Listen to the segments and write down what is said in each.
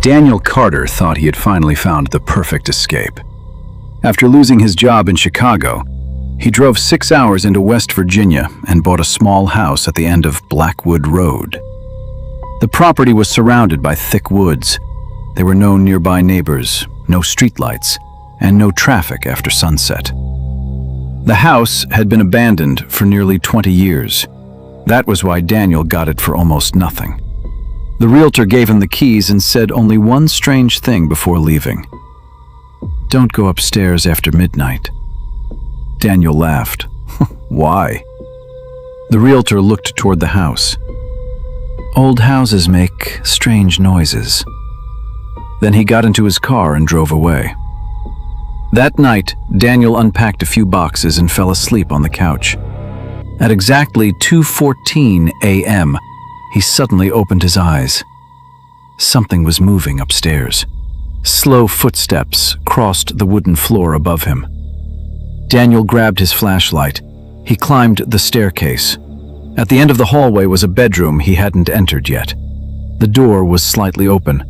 Daniel Carter thought he had finally found the perfect escape. After losing his job in Chicago, he drove 6 hours into West Virginia and bought a small house at the end of Blackwood Road. The property was surrounded by thick woods. There were no nearby neighbors, no streetlights, and no traffic after sunset. The house had been abandoned for nearly 20 years. That was why Daniel got it for almost nothing. The realtor gave him the keys and said only one strange thing before leaving. "Don't go upstairs after midnight." Daniel laughed. Why? The realtor looked toward the house. "Old houses make strange noises." Then he got into his car and drove away. That night, Daniel unpacked a few boxes and fell asleep on the couch. At exactly 2:14 a.m., he suddenly opened his eyes. Something was moving upstairs. Slow footsteps crossed the wooden floor above him. Daniel grabbed his flashlight. He climbed the staircase. At the end of the hallway was a bedroom he hadn't entered yet. The door was slightly open.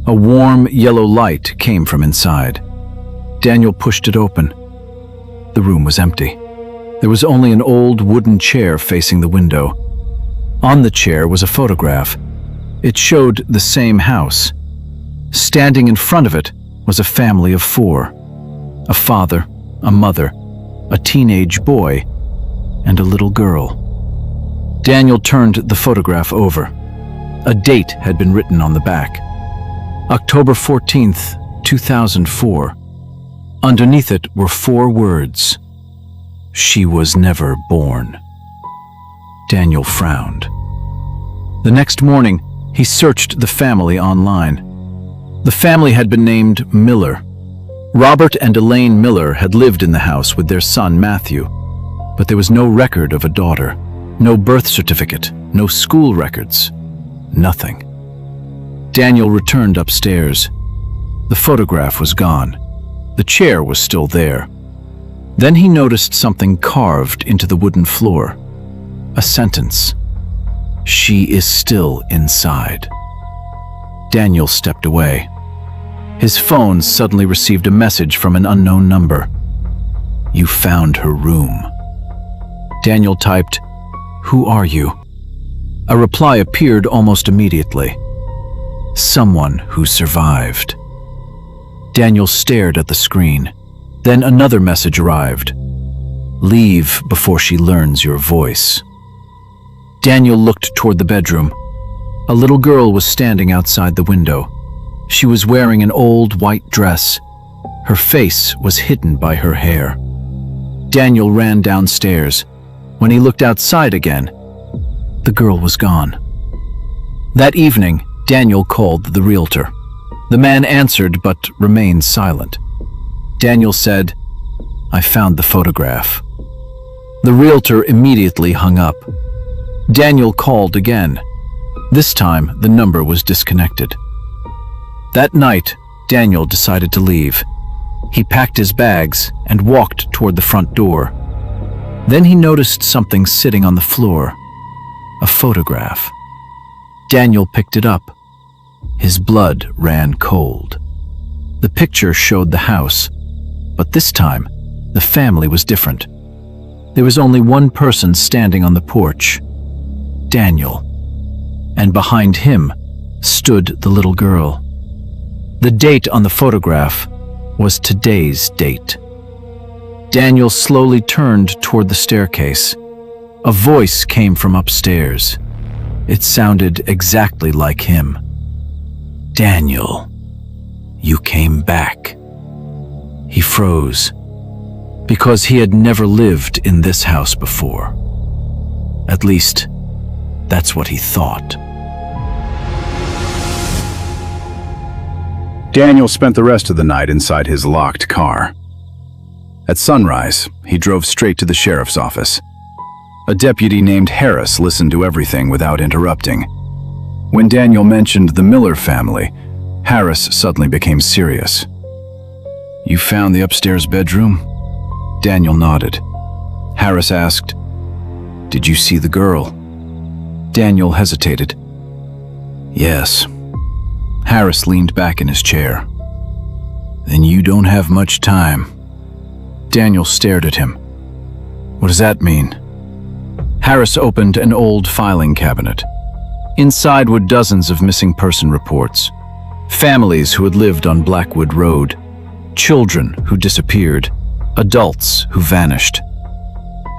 A warm yellow light came from inside. Daniel pushed it open. The room was empty. There was only an old wooden chair facing the window. On the chair was a photograph. It showed the same house. Standing in front of it was a family of 4. A father, a mother, a teenage boy, and a little girl. Daniel turned the photograph over. A date had been written on the back. October 14th, 2004. Underneath it were 4 words. She was never born. Daniel frowned. The next morning, he searched the family online. The family had been named Miller. Robert and Elaine Miller had lived in the house with their son Matthew, but there was no record of a daughter, no birth certificate, no school records, nothing. Daniel returned upstairs. The photograph was gone. The chair was still there. Then he noticed something carved into the wooden floor. A sentence. "She is still inside." Daniel stepped away. His phone suddenly received a message from an unknown number. "You found her room." Daniel typed, "Who are you?" A reply appeared almost immediately. "Someone who survived." Daniel stared at the screen. Then another message arrived. "Leave before she learns your voice." Daniel looked toward the bedroom. A little girl was standing outside the window. She was wearing an old white dress. Her face was hidden by her hair. Daniel ran downstairs. When he looked outside again, the girl was gone. That evening, Daniel called the realtor. The man answered but remained silent. Daniel said, "I found the photograph." The realtor immediately hung up. Daniel called again. This time, the number was disconnected. That night, Daniel decided to leave. He packed his bags and walked toward the front door. Then he noticed something sitting on the floor. A photograph. Daniel picked it up. His blood ran cold. The picture showed the house, but this time, the family was different. There was only one person standing on the porch, Daniel, and behind him stood the little girl. The date on the photograph was today's date. Daniel slowly turned toward the staircase. A voice came from upstairs. It sounded exactly like him. "Daniel, you came back." He froze, because he had never lived in this house before. At least, that's what he thought. Daniel spent the rest of the night inside his locked car. At sunrise, he drove straight to the sheriff's office. A deputy named Harris listened to everything without interrupting. When Daniel mentioned the Miller family, Harris suddenly became serious. "You found the upstairs bedroom?" Daniel nodded. Harris asked, "Did you see the girl?" Daniel hesitated. "Yes." Harris leaned back in his chair. "Then you don't have much time." Daniel stared at him. "What does that mean?" Harris opened an old filing cabinet. Inside were dozens of missing person reports. Families who had lived on Blackwood Road. Children who disappeared. Adults who vanished.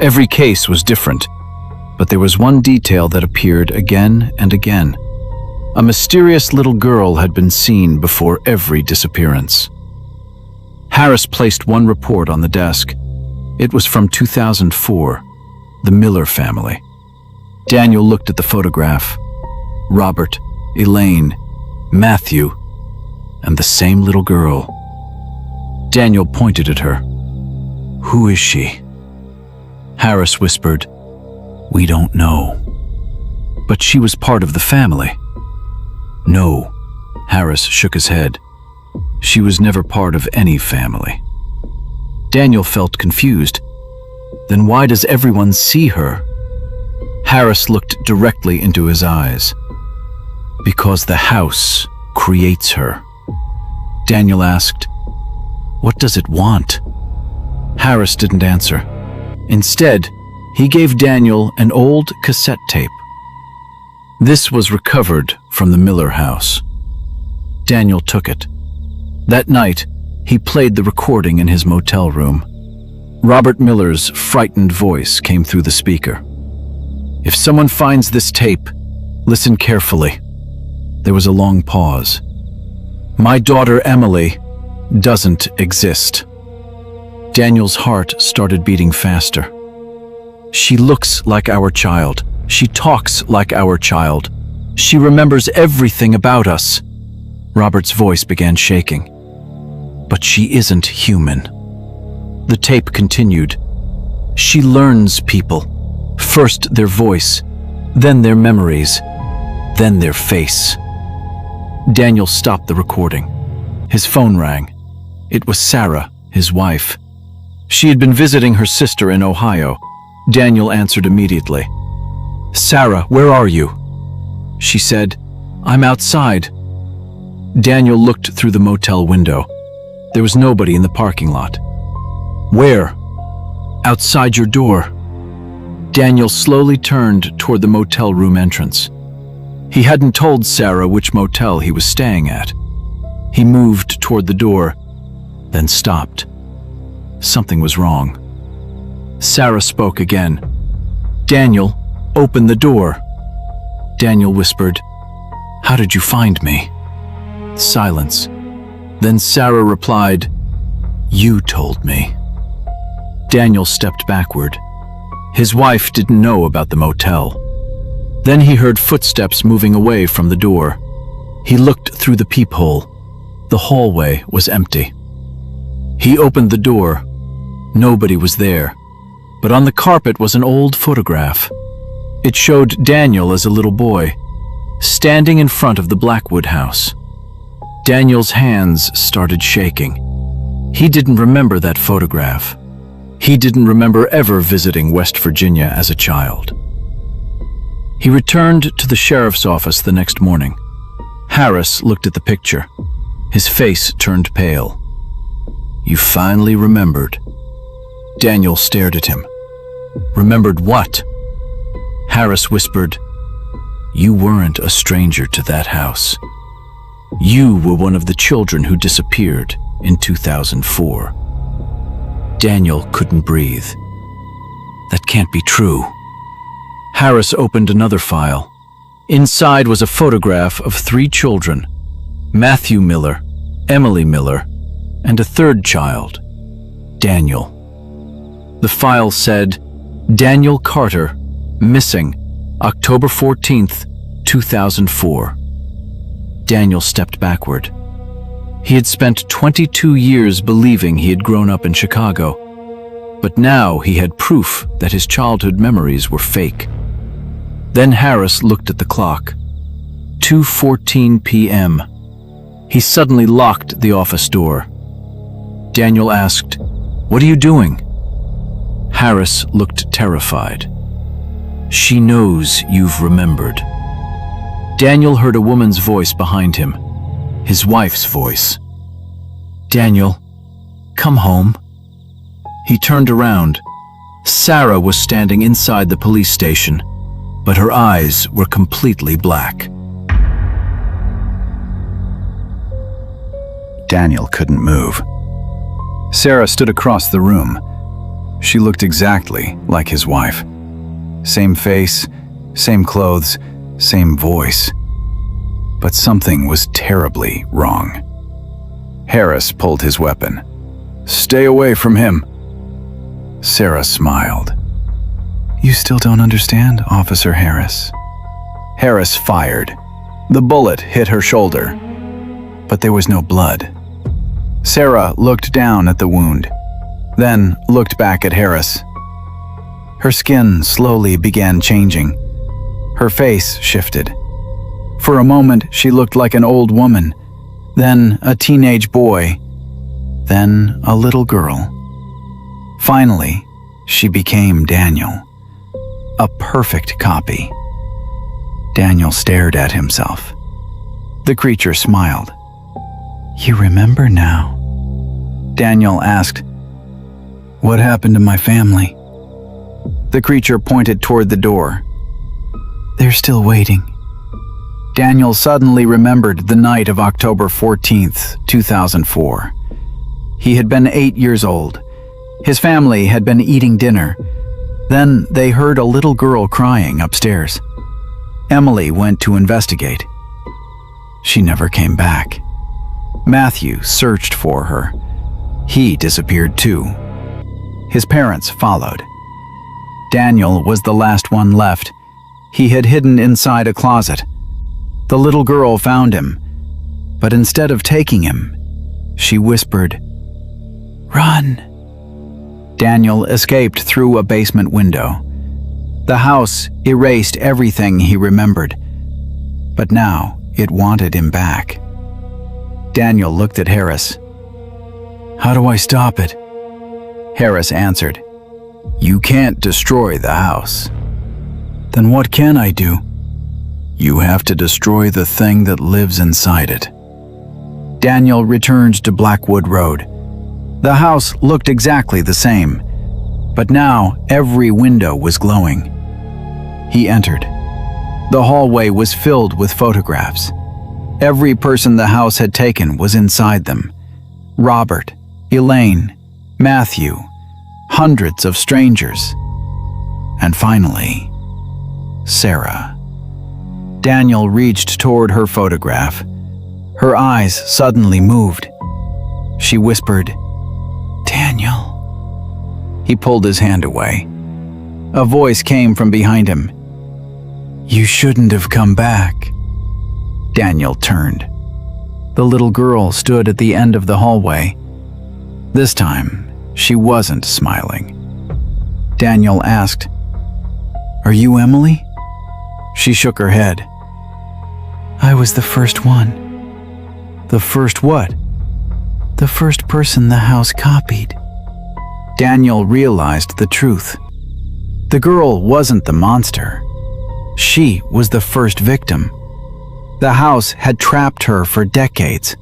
Every case was different, but there was one detail that appeared again and again. A mysterious little girl had been seen before every disappearance. Harris placed one report on the desk. It was from 2004, the Miller family. Daniel looked at the photograph. Robert, Elaine, Matthew, and the same little girl. Daniel pointed at her. "Who is she?" Harris whispered, "We don't know." "But she was part of the family." "No," Harris shook his head. "She was never part of any family." Daniel felt confused. Then why does everyone see her? Harris looked directly into his eyes. "Because the house creates her." Daniel asked, "What does it want?" Harris didn't answer. Instead, he gave Daniel an old cassette tape. This was recovered from the Miller house. Daniel took it. That night, he played the recording in his motel room. Robert Miller's frightened voice came through the speaker. "If someone finds this tape, listen carefully." There was a long pause. "My daughter Emily doesn't exist." Daniel's heart started beating faster. "She looks like our child. She talks like our child. She remembers everything about us." Robert's voice began shaking. "But she isn't human." The tape continued. "She learns people. First their voice, then their memories, then their face." Daniel stopped the recording. His phone rang. It was Sarah, his wife. She had been visiting her sister in Ohio. Daniel answered immediately. "Sarah, where are you?" She said, "I'm outside." Daniel looked through the motel window. There was nobody in the parking lot. "Where?" "Outside your door." Daniel slowly turned toward the motel room entrance. He hadn't told Sarah which motel he was staying at. He moved toward the door, then stopped. Something was wrong. Sarah spoke again. "Daniel, open the door." Daniel whispered, "How did you find me?" Silence. Then Sarah replied, "You told me." Daniel stepped backward. His wife didn't know about the motel. Then he heard footsteps moving away from the door. He looked through the peephole. The hallway was empty. He opened the door. Nobody was there, but on the carpet was an old photograph. It showed Daniel as a little boy, standing in front of the Blackwood house. Daniel's hands started shaking. He didn't remember that photograph. He didn't remember ever visiting West Virginia as a child. He returned to the sheriff's office the next morning. Harris looked at the picture. His face turned pale. "You finally remembered." Daniel stared at him. "Remembered what?" Harris whispered, "You weren't a stranger to that house. You were one of the children who disappeared in 2004. Daniel couldn't breathe. That can't be true. Harris opened another file. Inside was a photograph of 3 children, Matthew Miller, Emily Miller, and a third child, Daniel. The file said, Daniel Carter, missing, October 14th, 2004. Daniel stepped backward. He had spent 22 years believing he had grown up in Chicago, but now he had proof that his childhood memories were fake. Then Harris looked at the clock. 2:14 p.m. He suddenly locked the office door. Daniel asked, "What are you doing?" Harris looked terrified. "She knows you've remembered." Daniel heard a woman's voice behind him. His wife's voice. "Daniel, come home." He turned around. Sarah was standing inside the police station, but her eyes were completely black. Daniel couldn't move. Sarah stood across the room. She looked exactly like his wife. Same face, same clothes, same voice. But something was terribly wrong. Harris pulled his weapon. "Stay away from him." Sarah smiled. "You still don't understand, Officer Harris." Harris fired. The bullet hit her shoulder, but there was no blood. Sarah looked down at the wound, then looked back at Harris. Her skin slowly began changing. Her face shifted. For a moment, she looked like an old woman, then a teenage boy, then a little girl. Finally, she became Daniel, a perfect copy. Daniel stared at himself. The creature smiled. "You remember now?" Daniel asked, "What happened to my family?" The creature pointed toward the door. "They're still waiting." Daniel suddenly remembered the night of October 14th, 2004. He had been 8 years old. His family had been eating dinner. Then they heard a little girl crying upstairs. Emily went to investigate. She never came back. Matthew searched for her. He disappeared too. His parents followed. Daniel was the last one left. He had hidden inside a closet. The little girl found him, but instead of taking him, she whispered, "Run." Daniel escaped through a basement window. The house erased everything he remembered, but now it wanted him back. Daniel looked at Harris. "How do I stop it?" Harris answered, "You can't destroy the house." "Then what can I do?" "You have to destroy the thing that lives inside it." Daniel returned to Blackwood Road. The house looked exactly the same, but now every window was glowing. He entered. The hallway was filled with photographs. Every person the house had taken was inside them. Robert, Elaine, Matthew, hundreds of strangers. And finally, Sarah. Daniel reached toward her photograph. Her eyes suddenly moved. She whispered, "Daniel." He pulled his hand away. A voice came from behind him. "You shouldn't have come back." Daniel turned. The little girl stood at the end of the hallway. This time, she wasn't smiling. Daniel asked, "Are you Emily?" She shook her head. "I was the first one." "The first what?" "The first person the house copied." Daniel realized the truth. The girl wasn't the monster. She was the first victim. The house had trapped her for decades.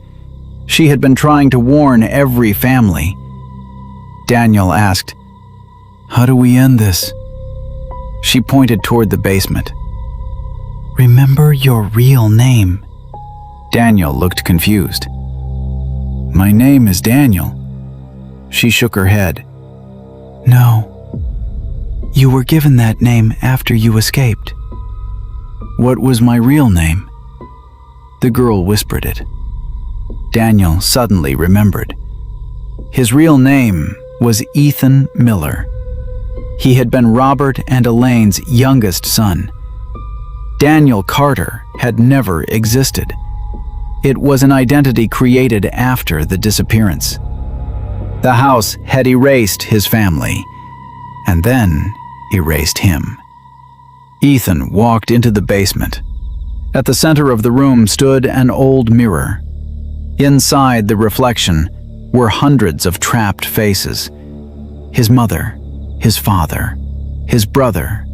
She had been trying to warn every family. Daniel asked, "How do we end this?" She pointed toward the basement. "Remember your real name." Daniel looked confused. "My name is Daniel." She shook her head. "No. You were given that name after you escaped." "What was my real name?" The girl whispered it. Daniel suddenly remembered. His real name was Ethan Miller. He had been Robert and Elaine's youngest son. Daniel Carter had never existed. It was an identity created after the disappearance. The house had erased his family, and then erased him. Ethan walked into the basement. At the center of the room stood an old mirror. Inside the reflection were hundreds of trapped faces. His mother, his father, his brother,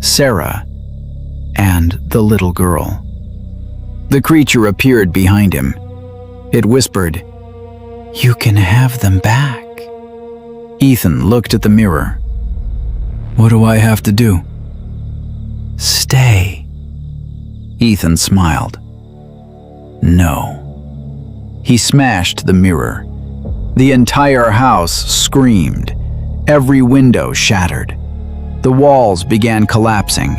Sarah, and the little girl. The creature appeared behind him. It whispered, "You can have them back." Ethan looked at the mirror. "What do I have to do?" "Stay." Ethan smiled. "No." He smashed the mirror. The entire house screamed. Every window shattered. The walls began collapsing.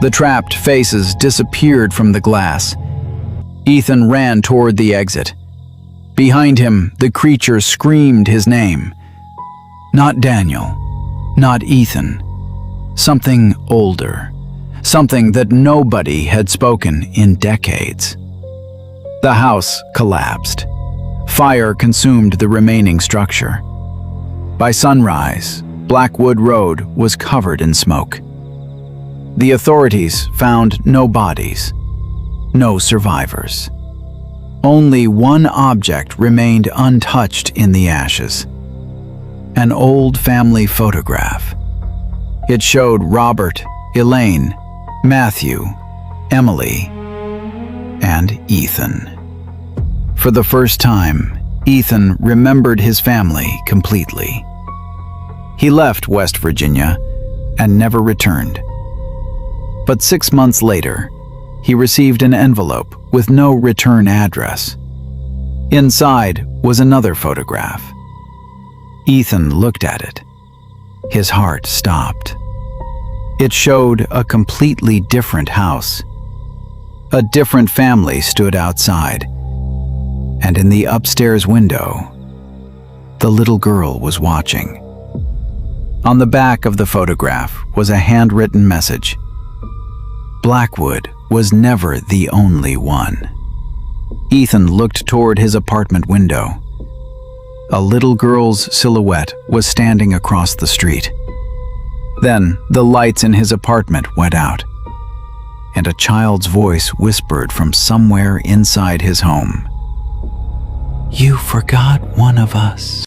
The trapped faces disappeared from the glass. Ethan ran toward the exit. Behind him, the creature screamed his name. Not Daniel, not Ethan. Something older. Something that nobody had spoken in decades. The house collapsed. Fire consumed the remaining structure. By sunrise, Blackwood Road was covered in smoke. The authorities found no bodies, no survivors. Only one object remained untouched in the ashes. An old family photograph. It showed Robert, Elaine, Matthew, Emily, and Ethan. For the first time, Ethan remembered his family completely. He left West Virginia and never returned. But 6 months later, he received an envelope with no return address. Inside was another photograph. Ethan looked at it. His heart stopped. It showed a completely different house. A different family stood outside, and in the upstairs window, the little girl was watching. On the back of the photograph was a handwritten message. Blackwood was never the only one. Ethan looked toward his apartment window. A little girl's silhouette was standing across the street. Then the lights in his apartment went out, and a child's voice whispered from somewhere inside his home, "You forgot one of us."